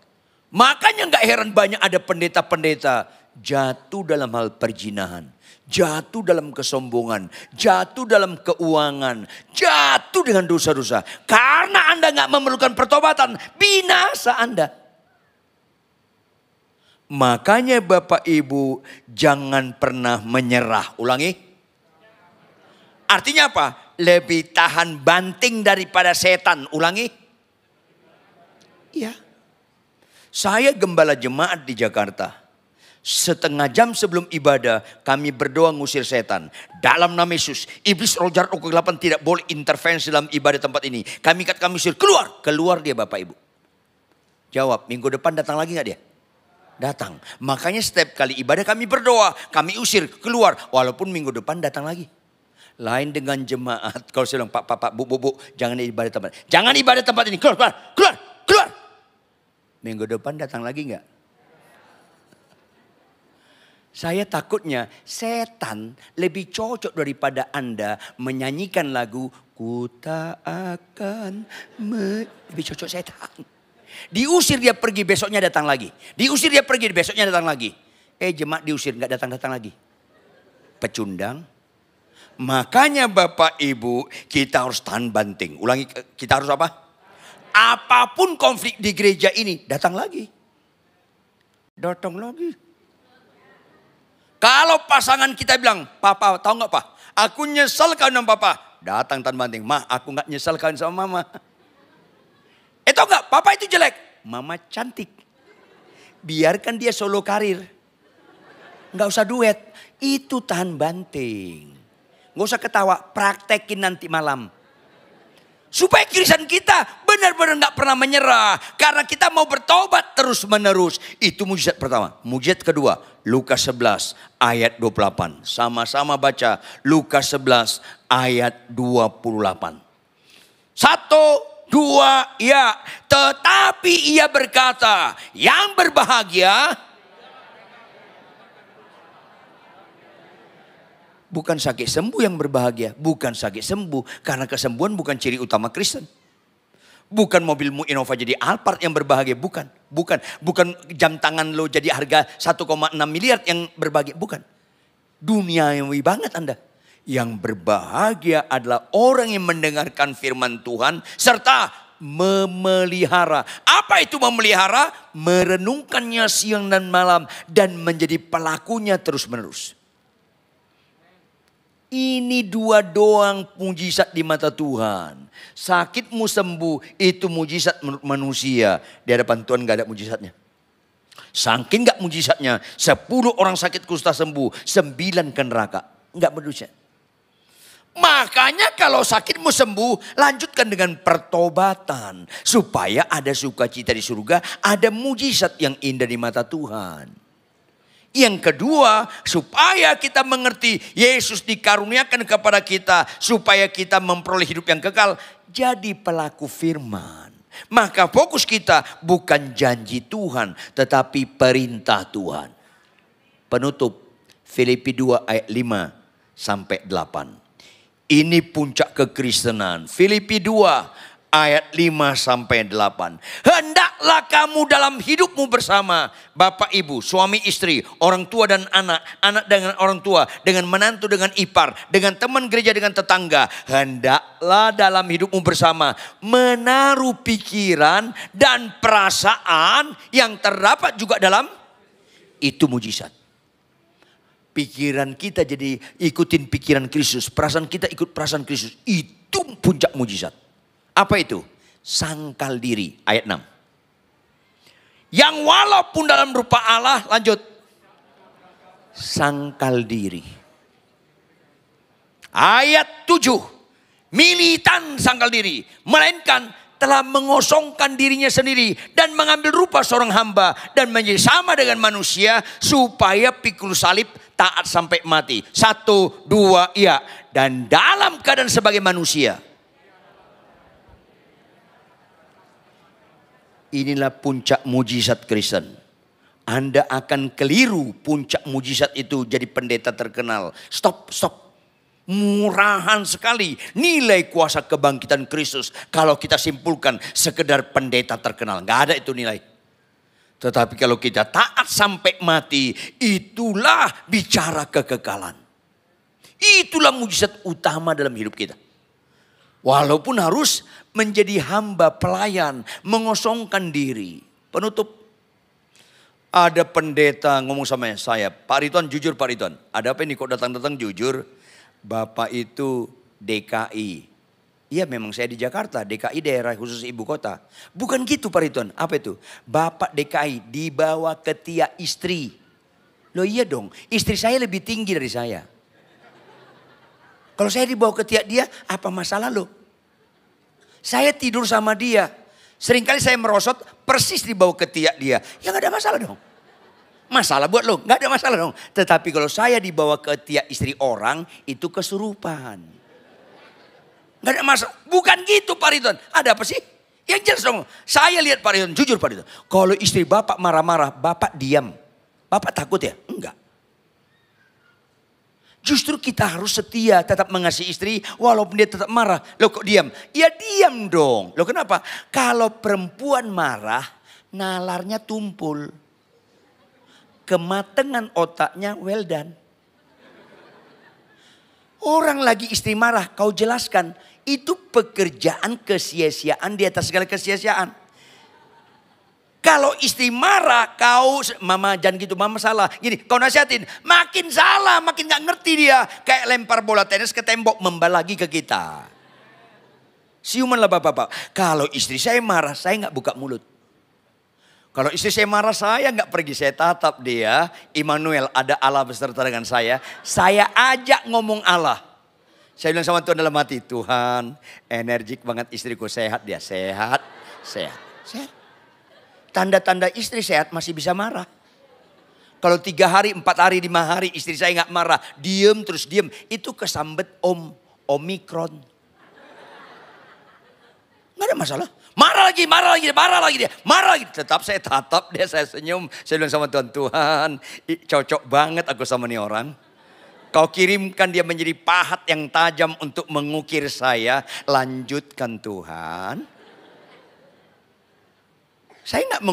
Speaker 1: Makanya gak heran banyak ada pendeta-pendeta jatuh dalam hal perzinahan. Jatuh dalam kesombongan, jatuh dalam keuangan, jatuh dengan dosa-dosa. Karena Anda gak memerlukan pertobatan, binasa Anda. Makanya Bapak Ibu jangan pernah menyerah. Ulangi. Artinya apa? Lebih tahan banting daripada setan. Ulangi. Iya. Saya gembala jemaat di Jakarta. Setengah jam sebelum ibadah kami berdoa ngusir setan. Dalam nama Yesus, iblis roh jahat roh kegelapan tidak boleh intervensi dalam ibadah tempat ini. Kami usir, keluar dia Bapak Ibu. Jawab, minggu depan datang lagi nggak dia? Datang. Makanya setiap kali ibadah kami berdoa, kami usir keluar. Walaupun minggu depan datang lagi. Lain dengan jemaat. Kalau saya bilang, Pak, Bu, jangan ibadah tempat. Jangan ibadah tempat ini. Keluar. Minggu depan datang lagi nggak? Saya takutnya setan lebih cocok daripada Anda menyanyikan lagu Ku tak akan lebih cocok setan. Diusir dia pergi, besoknya datang lagi. Diusir dia pergi, besoknya datang lagi. Jemaat diusir, nggak datang lagi. Pecundang. Makanya Bapak Ibu, kita harus tahan banting. Ulangi, kita harus apa? Apapun konflik di gereja ini, datang lagi. Datang lagi. Kalau pasangan kita bilang, Papa tahu nggak Pak? Aku nyesal kawin sama Papa. Datang tahan banting. Ma, aku nggak nyesal kawin sama Mama. Tahu nggak? Papa itu jelek. Mama cantik. Biarkan dia solo karir. Nggak usah duet. Itu tahan banting. Nggak usah ketawa, praktekin nanti malam. Supaya Kristen kita benar-benar nggak pernah menyerah. Karena kita mau bertobat terus menerus. Itu mujizat pertama. Mujizat kedua, Lukas 11 ayat 28. Sama-sama baca Lukas 11 ayat 28. 1, 2, ya. Tetapi ia berkata, yang berbahagia bukan sakit sembuh yang berbahagia. Bukan sakit sembuh. Karena kesembuhan bukan ciri utama Kristen. Bukan mobilmu Innova jadi Alphard yang berbahagia. Bukan jam tangan lo jadi harga 1,6 miliar yang berbahagia. Bukan. Duniawi banget Anda. Yang berbahagia adalah orang yang mendengarkan firman Tuhan. Serta memelihara. Apa itu memelihara? Merenungkannya siang dan malam. Dan menjadi pelakunya terus menerus. Ini dua doang mujizat di mata Tuhan. Sakitmu sembuh itu mujizat menurut manusia. Di hadapan Tuhan gak ada mujizatnya. Saking gak mujizatnya, 10 orang sakit kusta sembuh, 9 ke neraka. Gak mujizat. Makanya kalau sakitmu sembuh, lanjutkan dengan pertobatan. Supaya ada sukacita di surga, ada mujizat yang indah di mata Tuhan. Yang kedua, supaya kita mengerti Yesus dikaruniakan kepada kita. Supaya kita memperoleh hidup yang kekal. Jadi pelaku firman. Maka fokus kita bukan janji Tuhan. Tetapi perintah Tuhan. Penutup Filipi 2 ayat 5 sampai 8. Ini puncak kekristenan. Filipi 2 ayat 5 sampai 8. Hendaklah kamu dalam hidupmu bersama bapak ibu, suami istri, orang tua dan anak, anak dengan orang tua, dengan menantu dengan ipar, dengan teman gereja dengan tetangga. Hendaklah dalam hidupmu bersama menaruh pikiran dan perasaan yang terdapat juga dalam itu mujizat. Pikiran kita jadi ikutin pikiran Kristus, perasaan kita ikut perasaan Kristus. Itu puncak mujizat. Apa itu? Sangkal diri. Ayat 6. Yang walaupun dalam rupa Allah, lanjut. Sangkal diri. Ayat 7. Militan sangkal diri. Melainkan telah mengosongkan dirinya sendiri. Dan mengambil rupa seorang hamba. Dan menjadi sama dengan manusia. Supaya pikul salib taat sampai mati. 1, 2, iya. Dan dalam keadaan sebagai manusia. Inilah puncak mujizat Kristen. Anda akan keliru puncak mujizat itu jadi pendeta terkenal. Stop. Murahan sekali nilai kuasa kebangkitan Kristus. Kalau kita simpulkan sekedar pendeta terkenal. Gak ada itu nilai. Tetapi kalau kita taat sampai mati. Itulah bicara kekekalan. Itulah mujizat utama dalam hidup kita. Walaupun harus menjadi hamba pelayan, mengosongkan diri. Penutup, ada pendeta ngomong sama saya, Pak Ridwan jujur Pak Ridwan. Ada apa ini kok datang-datang jujur? Bapak itu DKI. Iya memang saya di Jakarta, DKI daerah khusus ibu kota. Bukan gitu Pak Ridwan, apa itu? Bapak DKI dibawa ketiak istri. Loh iya dong, istri saya lebih tinggi dari saya. Kalau saya dibawa ketiak dia, apa masalah lo? Saya tidur sama dia. Seringkali saya merosot persis di bawah ketiak dia. Ya nggak ada masalah dong. Masalah buat lo, nggak ada masalah dong. Tetapi kalau saya dibawa ke ketiak istri orang, itu kesurupan. Nggak ada masalah. Bukan gitu Pak Ridwan. Ada apa sih? Yang jelas dong. Saya lihat Pak Ridwan, jujur Pak Ridwan. Kalau istri Bapak marah-marah, Bapak diam. Bapak takut ya? Enggak. Justru kita harus setia, tetap mengasihi istri walaupun dia tetap marah. Loh kok diam? Ya diam dong. Loh kenapa? Kalau perempuan marah, nalarnya tumpul. Kematangan otaknya well done. Orang lagi istri marah, kau jelaskan. Itu pekerjaan kesia-siaan di atas segala kesia-siaan. Kalau istri marah, kau, mama jangan gitu, mama salah. Gini, kau nasihatin, makin salah, makin gak ngerti dia. Kayak lempar bola tenis ke tembok, membal lagi ke kita. Siumanlah bapak-bapak. Kalau istri saya marah, saya gak buka mulut. Kalau istri saya marah, saya gak pergi, saya tatap dia. Immanuel, ada Allah beserta dengan saya. Saya ajak ngomong Allah. Saya bilang sama Tuhan dalam hati, Tuhan energik banget istriku, sehat dia, sehat, sehat, sehat. Tanda-tanda istri sehat masih bisa marah. Kalau 3 hari, 4 hari, 5 hari istri saya nggak marah. Diem terus diem. Itu kesambet Omikron. Nggak ada masalah. Marah lagi, marah lagi, marah lagi dia. Marah lagi. Tetap saya tatap dia, saya senyum. Saya bilang sama Tuhan, Tuhan cocok banget aku sama nih orang. Kau kirimkan dia menjadi pahat yang tajam untuk mengukir saya. Lanjutkan Tuhan. Saya nggak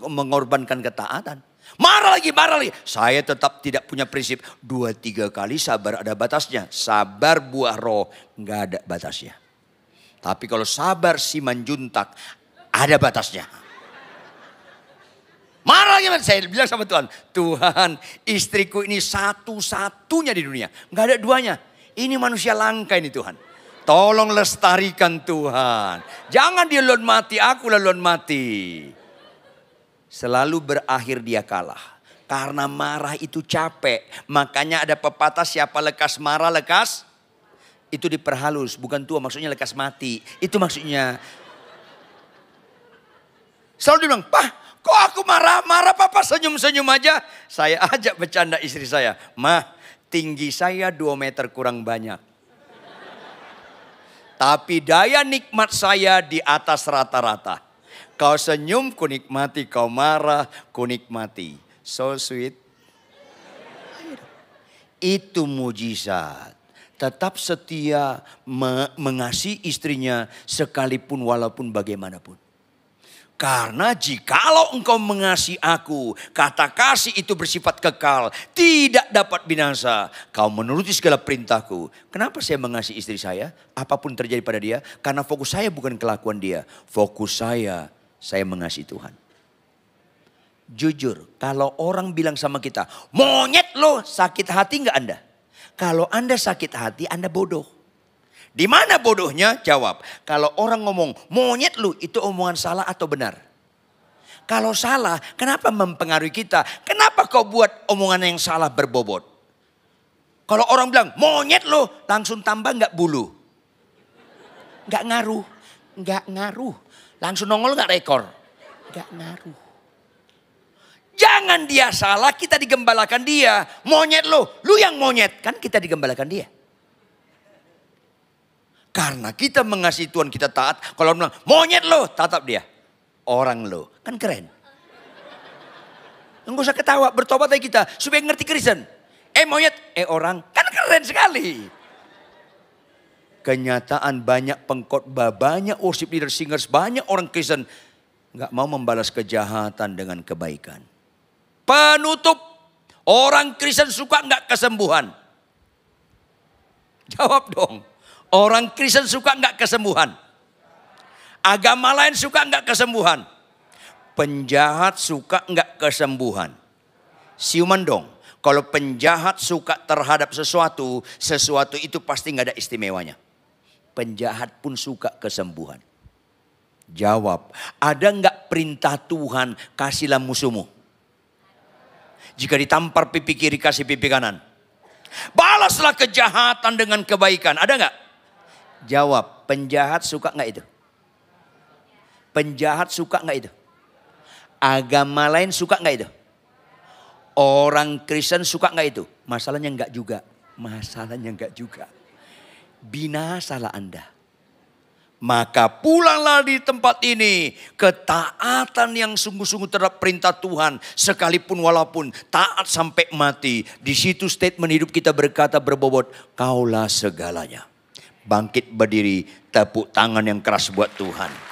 Speaker 1: mengorbankan ketaatan. Marah lagi, marah lagi. Saya tetap tidak punya prinsip 2-3 kali sabar ada batasnya. Sabar buah roh nggak ada batasnya. Tapi kalau sabar siman juntak ada batasnya. Marah lagi, saya bilang sama Tuhan. Tuhan, istriku ini satu-satunya di dunia. Nggak ada duanya. Ini manusia langka ini Tuhan. Tolong lestarikan Tuhan. Jangan dia lon mati, aku lon mati. Selalu berakhir dia kalah. Karena marah itu capek. Makanya ada pepatah siapa lekas marah lekas. Itu diperhalus. Bukan tua maksudnya lekas mati. Itu maksudnya. Selalu dia bilang, Pak kok aku marah-marah Papa senyum-senyum aja. Saya ajak bercanda istri saya. Mah tinggi saya 2 meter kurang banyak. Tapi daya nikmat saya di atas rata-rata. Kau senyum, ku nikmati. Kau marah, ku nikmati. So sweet. Itu mujizat. Tetap setia mengasihi istrinya sekalipun walaupun bagaimanapun. Karena jikalau engkau mengasihi aku, kata kasih itu bersifat kekal, tidak dapat binasa. Kau menuruti segala perintahku. Kenapa saya mengasihi istri saya? Apapun terjadi pada dia, karena fokus saya bukan kelakuan dia. Fokus saya mengasihi Tuhan. Jujur, kalau orang bilang sama kita, monyet lo, sakit hati enggak Anda? Kalau Anda sakit hati, Anda bodoh. Di mana bodohnya? Jawab. Kalau orang ngomong monyet lu, itu omongan salah atau benar? Kalau salah, kenapa mempengaruhi kita? Kenapa kau buat omongan yang salah berbobot? Kalau orang bilang monyet lu, langsung tambah nggak bulu? Nggak ngaruh, nggak ngaruh. Langsung nongol nggak rekor? Nggak ngaruh. Jangan dia salah, kita digembalakan dia. Monyet lu yang monyet, kan kita digembalakan dia. Karena kita mengasihi Tuhan, kita taat. Kalau orang bilang, monyet lo, tatap dia. Orang lo, kan keren. Enggak usah ketawa, bertobat aja kita. Supaya ngerti Kristen. Monyet, orang, kan keren sekali. Kenyataan banyak pengkhotbah, banyak worship leader, singers, banyak orang Kristen. Nggak mau membalas kejahatan dengan kebaikan. Penutup, orang Kristen suka nggak kesembuhan? Jawab dong. Orang Kristen suka enggak kesembuhan? Agama lain suka enggak kesembuhan? Penjahat suka enggak kesembuhan? Siuman dong. Kalau penjahat suka terhadap sesuatu, sesuatu itu pasti enggak ada istimewanya. Penjahat pun suka kesembuhan. Jawab, ada enggak perintah Tuhan kasihlah musuhmu? Jika ditampar pipi kiri kasih pipi kanan. Balaslah kejahatan dengan kebaikan. Ada enggak? Jawab, penjahat suka enggak itu? Penjahat suka nggak itu? Agama lain suka nggak itu? Orang Kristen suka nggak itu? Masalahnya nggak juga. Masalahnya nggak juga. Binasalah Anda. Maka pulanglah di tempat ini ketaatan yang sungguh-sungguh terhadap perintah Tuhan. Sekalipun walaupun taat sampai mati. Di situ statement hidup kita berkata berbobot, kaulah segalanya. Bangkit berdiri, tepuk tangan yang keras buat Tuhan.